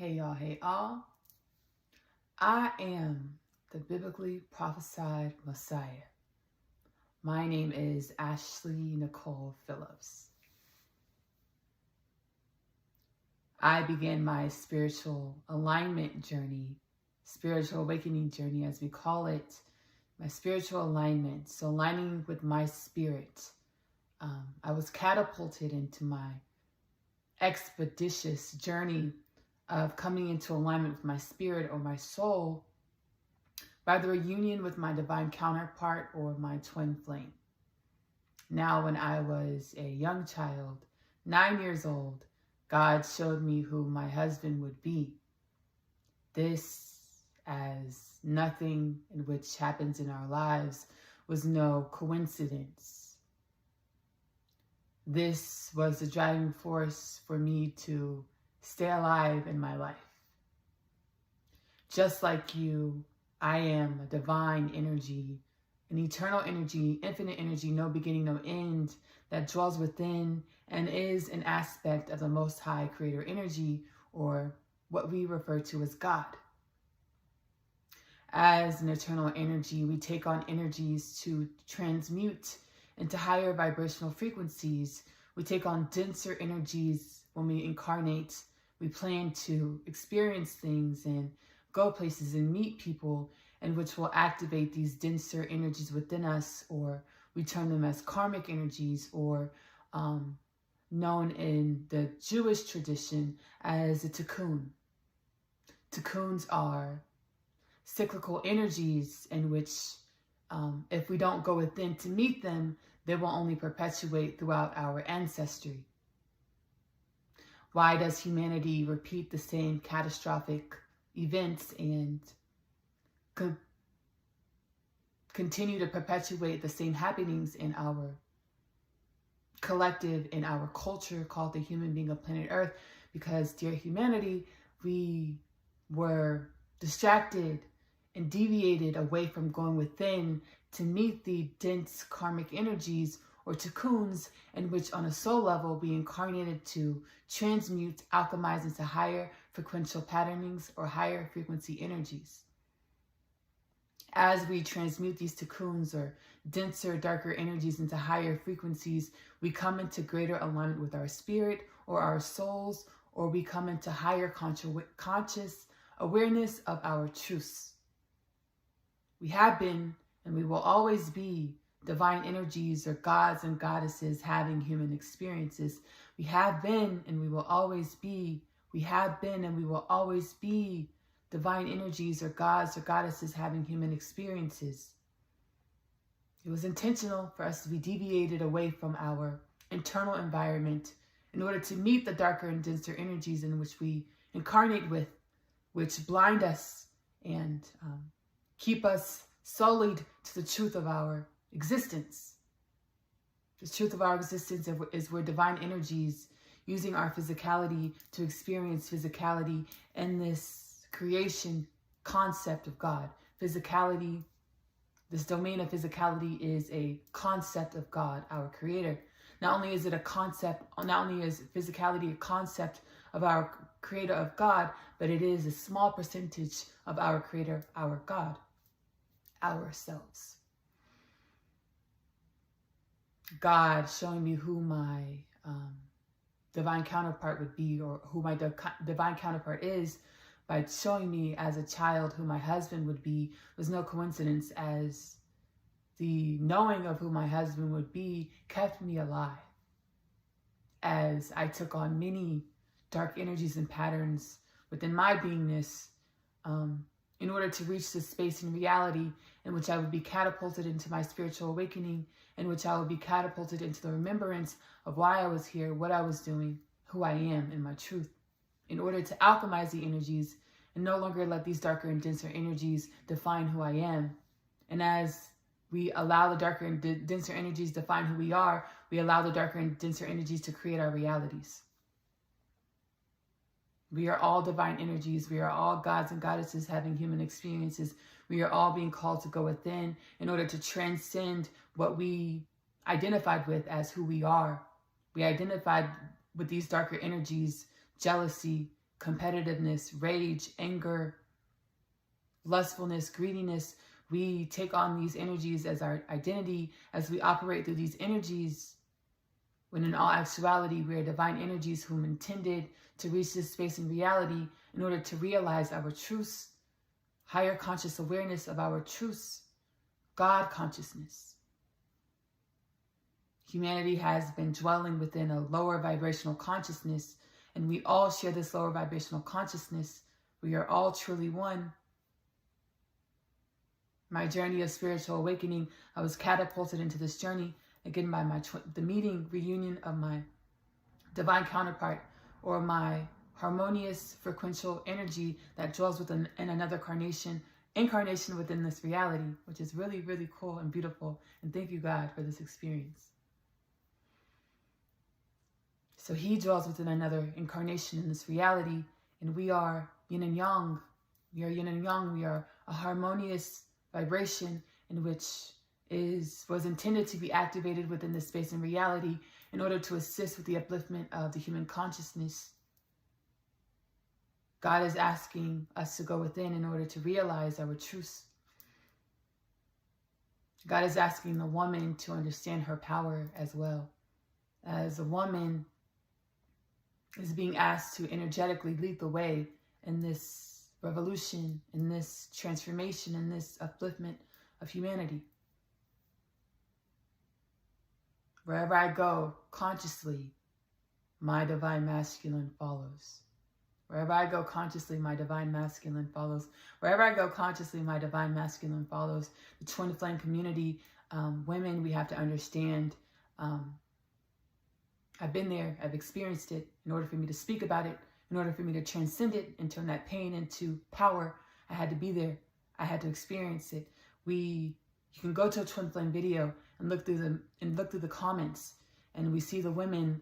Hey y'all, hey all. I am the biblically prophesied Messiah. My name is Ashley Nicole Phillips. I began my spiritual alignment journey, spiritual awakening journey as we call it, my spiritual alignment, so aligning with my spirit. I was catapulted into my expeditious journey of coming into alignment with my spirit or my soul by the reunion with my divine counterpart or my twin flame. Now, when I was a young child, 9 years old, God showed me who my husband would be. This, as nothing in which happens in our lives, was no coincidence. This was the driving force for me to stay alive in my life. Just like you, I am a divine energy, an eternal energy, infinite energy, no beginning, no end, that dwells within and is an aspect of the Most High Creator energy, or what we refer to as God. As an eternal energy, we take on energies to transmute into higher vibrational frequencies. We take on denser energies when we incarnate. We plan to experience things and go places and meet people, and which will activate these denser energies within us, or we term them as karmic energies, or known in the Jewish tradition as a tikkun. Tikkuns are cyclical energies in which if we don't go within to meet them, they will only perpetuate throughout our ancestry. Why does humanity repeat the same catastrophic events and continue to perpetuate the same happenings in our collective, in our culture called the human being of planet Earth? Because, dear humanity, we were distracted and deviated away from going within to meet the dense karmic energies or tikkuns, in which on a soul level we incarnated to transmute, alchemize into higher frequential patternings or higher frequency energies. As we transmute these tikkuns or denser, darker energies into higher frequencies, we come into greater alignment with our spirit or our souls, or we come into higher conscious awareness of our truths. We have been and we will always be divine energies or gods and goddesses having human experiences. We have been and we will always be. We have been and we will always be divine energies or gods or goddesses having human experiences. It was intentional for us to be deviated away from our internal environment in order to meet the darker and denser energies in which we incarnate with, which blind us and keep us sullied to the truth of our existence. The truth of our existence is we're divine energies using our physicality to experience physicality in this creation concept of God. Physicality, this domain of physicality, is a concept of God, our creator. Not only is it a concept, not only is physicality a concept of our creator of God, but it is a small percentage of our creator, our God, ourselves. God showing me who my divine counterpart would be, or who my divine counterpart is, by showing me as a child who my husband would be, was no coincidence, as the knowing of who my husband would be kept me alive as I took on many dark energies and patterns within my beingness in order to reach this space in reality in which I would be catapulted into my spiritual awakening, in which I would be catapulted into the remembrance of why I was here, what I was doing, who I am, and my truth, in order to alchemize the energies and no longer let these darker and denser energies define who I am. And as we allow the darker and denser energies to define who we are, we allow the darker and denser energies to create our realities. We are all divine energies. We are all gods and goddesses having human experiences. We are all being called to go within in order to transcend what we identified with as who we are. We identified with these darker energies, jealousy, competitiveness, rage, anger, lustfulness, greediness. We take on these energies as our identity, as we operate through these energies, when in all actuality, we are divine energies whom intended to reach this space in reality in order to realize our truths, higher conscious awareness of our truths, God consciousness. Humanity has been dwelling within a lower vibrational consciousness, and we all share this lower vibrational consciousness. We are all truly one. My journey of spiritual awakening, I was catapulted into this journey again by the reunion of my divine counterpart, or my harmonious frequential energy that dwells within another incarnation within this reality, which is really, really cool and beautiful. And thank you, God, for this experience. So he dwells within another incarnation in this reality, and we are yin and yang. We are yin and yang. We are a harmonious vibration in which was intended to be activated within this space and reality in order to assist with the upliftment of the human consciousness. God is asking us to go within in order to realize our truths. God is asking the woman to understand her power as well. As a woman is being asked to energetically lead the way in this revolution, in this transformation, in this upliftment of humanity. Wherever I go, consciously, my divine masculine follows. Wherever I go consciously, my divine masculine follows. Wherever I go consciously, my divine masculine follows. The twin flame community, women, we have to understand. I've been there, I've experienced it. In order for me to speak about it, in order for me to transcend it and turn that pain into power, I had to be there. I had to experience it. You can go to a twin flame video and look through the comments, and we see the women.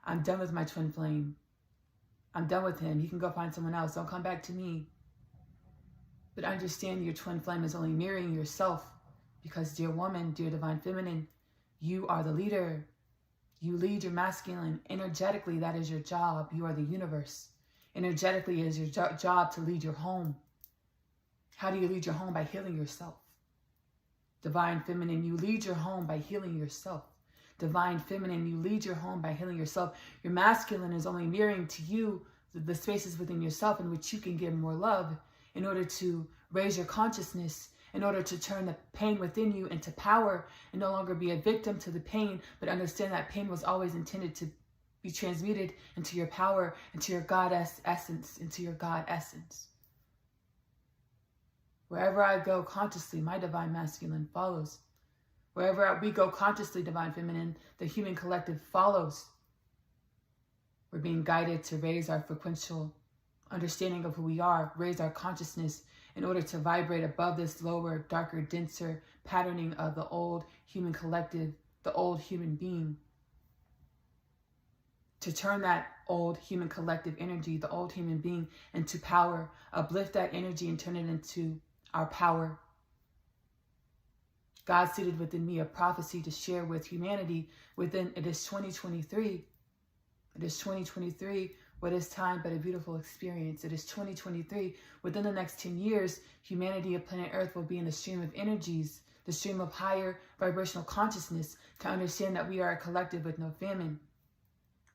I'm done with my twin flame. I'm done with him. He can go find someone else. Don't come back to me. But understand your twin flame is only mirroring yourself, because, dear woman, dear divine feminine, you are the leader. You lead your masculine. Energetically, that is your job. You are the universe. Energetically, it is your job to lead your home. How do you lead your home? By healing yourself. Divine feminine, you lead your home by healing yourself. Divine feminine, you lead your home by healing yourself. Your masculine is only mirroring to you the spaces within yourself in which you can give more love in order to raise your consciousness, in order to turn the pain within you into power and no longer be a victim to the pain, but understand that pain was always intended to be transmuted into your power, into your God essence, into your God essence. Wherever I go consciously, my divine masculine follows. Wherever we go consciously, divine feminine, the human collective follows. We're being guided to raise our frequential understanding of who we are, raise our consciousness in order to vibrate above this lower, darker, denser patterning of the old human collective, the old human being. To turn that old human collective energy, the old human being, into power, uplift that energy and turn it into our power. God seated within me a prophecy to share with humanity it is 2023. It is 2023. What is time but a beautiful experience? It is 2023. Within the next 10 years, humanity of planet Earth will be in the stream of energies, the stream of higher vibrational consciousness, to understand that we are a collective with no famine.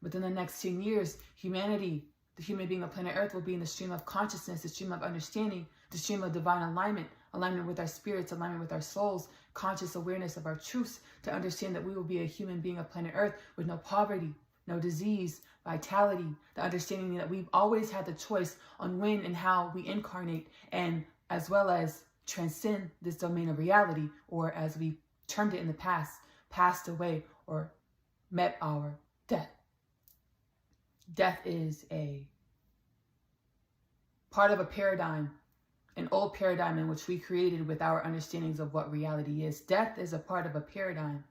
Within the next 10 years, humanity, the human being of planet Earth, will be in the stream of consciousness, the stream of understanding, the stream of divine alignment with our spirits, alignment with our souls, conscious awareness of our truths, to understand that we will be a human being of planet Earth with no poverty, no disease, vitality, the understanding that we've always had the choice on when and how we incarnate, and as well as transcend this domain of reality, or as we termed it in the past, passed away or met our death. Death is a part of a paradigm, an old paradigm in which we created with our understandings of what reality is. Death is a part of a paradigm,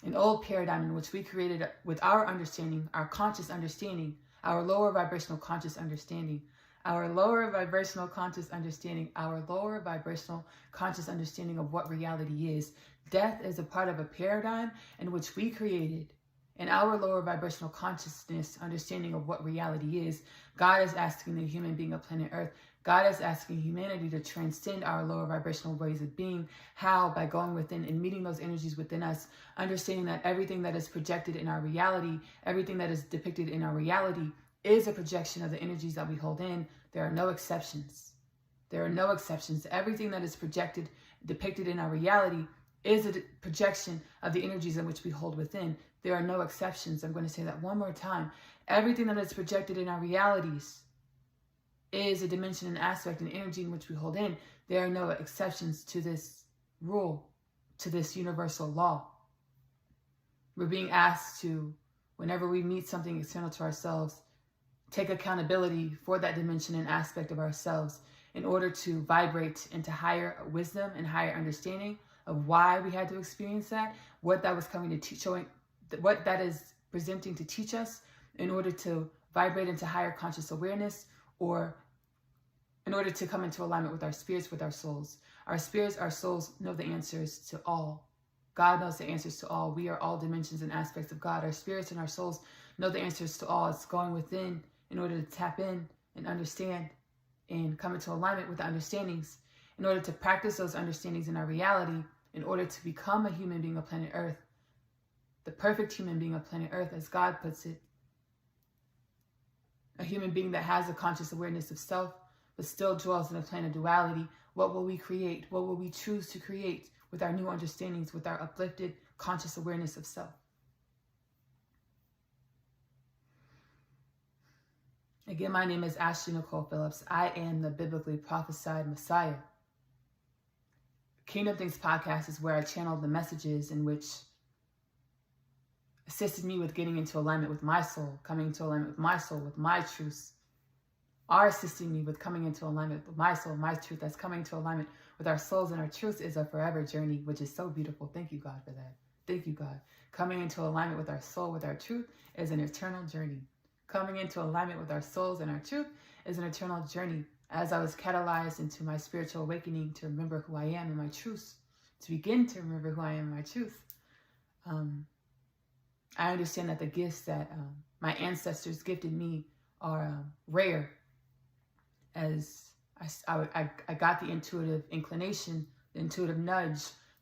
an old paradigm in which we created with our understanding, our conscious understanding, our lower vibrational conscious understanding, our lower vibrational conscious understanding, our lower vibrational conscious understanding of what reality is. Death is a part of a paradigm in which we created, In our lower vibrational consciousness, understanding of what reality is, God is asking the human being of planet Earth, God is asking humanity to transcend our lower vibrational ways of being. How? By going within and meeting those energies within us, understanding that everything that is projected in our reality, everything that is depicted in our reality is a projection of the energies that we hold in. There are no exceptions. There are no exceptions. Everything that is projected, depicted in our reality is a projection of the energies in which we hold within. There are no exceptions. I'm going to say that one more time. Everything that is projected in our realities is a dimension and aspect and energy in which we hold in. There are no exceptions to this rule, to this universal law. We're being asked to, whenever we meet something external to ourselves, take accountability for that dimension and aspect of ourselves in order to vibrate into higher wisdom and higher understanding of why we had to experience that, what that was coming to teach, showing what that is presenting to teach us, in order to vibrate into higher conscious awareness, or in order to come into alignment with our spirits, with our souls. Our spirits, our souls know the answers to all. God knows the answers to all. We are all dimensions and aspects of God. Our spirits and our souls know the answers to all. It's going within in order to tap in and understand and come into alignment with the understandings, in order to practice those understandings in our reality, in order to become a human being of planet Earth, the perfect human being of planet Earth, as God puts it. A human being that has a conscious awareness of self, but still dwells in a plane of duality. What will we create? What will we choose to create with our new understandings, with our uplifted conscious awareness of self? Again, my name is Nicole Phillips. I am the biblically prophesied Messiah. Kingdom Things podcast is where I channel the messages in which assisted me with getting into alignment with my soul, coming into alignment with my soul, with my truths, are assisting me with coming into alignment with my soul, my truth. That's coming into alignment with our souls, and our truth is a forever journey, which is so beautiful. Thank you, God, for that. Thank you, God. Coming into alignment with our soul, with our truth, is an eternal journey. Coming into alignment with our souls and our truth is an eternal journey. As I was catalyzed into my spiritual awakening to remember who I am and my truths, to begin to remember who I am and my truth, I understand that the gifts that my ancestors gifted me are rare. As I got the intuitive inclination, the intuitive nudge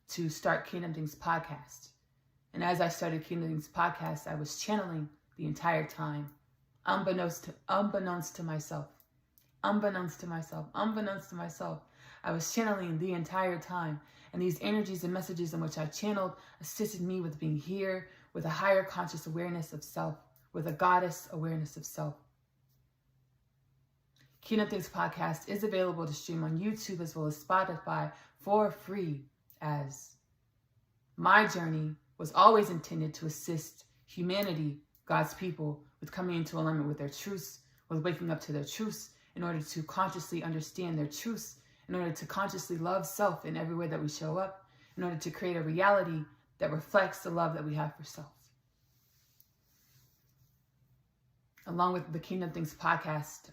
to start Kingdom Things podcast. And as I started Kingdom Things podcast, I was channeling the entire time, unbeknownst to myself. Unbeknownst to myself, I was channeling the entire time. And these energies and messages in which I channeled assisted me with being here, with a higher conscious awareness of self, with a goddess awareness of self. Kingdom Things podcast is available to stream on YouTube as well as Spotify for free, as my journey was always intended to assist humanity, God's people, with coming into alignment with their truths, with waking up to their truths, in order to consciously understand their truths, in order to consciously love self in every way that we show up, in order to create a reality that reflects the love that we have for self. Along with the Kingdom Things podcast,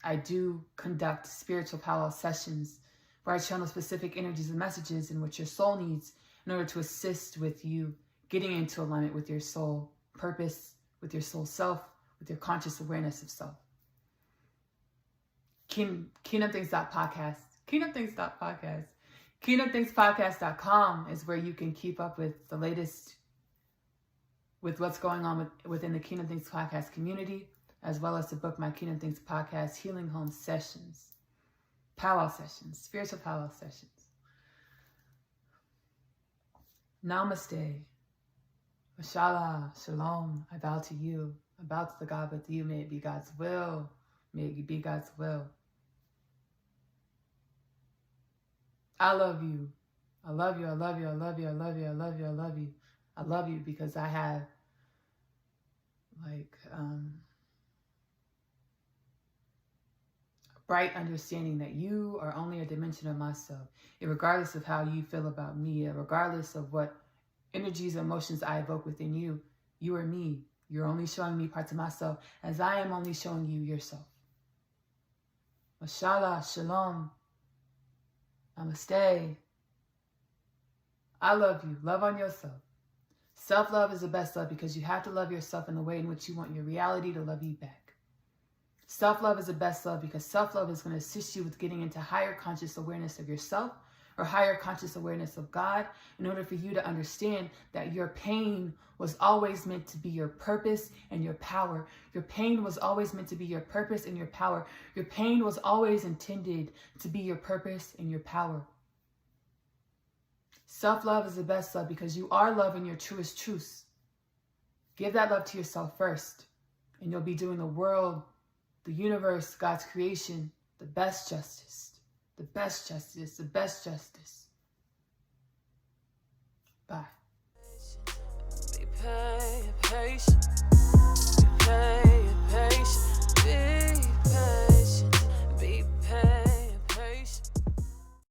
I do conduct spiritual powwow sessions where I channel specific energies and messages in which your soul needs in order to assist with you getting into alignment with your soul purpose, with your soul self, with your conscious awareness of self. KingdomThings.podcast. KingdomThingsPodcast.com is where you can keep up with the latest, with what's going on within the Kingdom Things podcast community, as well as to book my Kingdom Things podcast healing home sessions, powwow sessions, spiritual powwow sessions. Namaste. Mashallah. Shalom. I bow to you. I bow to the God with you. May it be God's will. May it be God's will. I love you. I love you. I love you. I love you. I love you. I love you. I love you. I love you because I have a bright understanding that you are only a dimension of myself. Regardless of how you feel about me, regardless of what energies and emotions I evoke within you, you are me. You're only showing me parts of myself as I am only showing you yourself. Mashallah, shalom, namaste. I love you. Love on yourself. Self-love is the best love because you have to love yourself in the way in which you want your reality to love you back. Self-love is the best love because self-love is going to assist you with getting into higher conscious awareness of yourself or higher conscious awareness of God in order for you to understand that your pain was always meant to be your purpose and your power. Your pain was always meant to be your purpose and your power. Your pain was always intended to be your purpose and your power. Self-love is the best love because you are love in your truest truths. Give that love to yourself first, and you'll be doing the world, the universe, God's creation, the best justice. The best justice, the best justice. Bye. Be patient, be patient.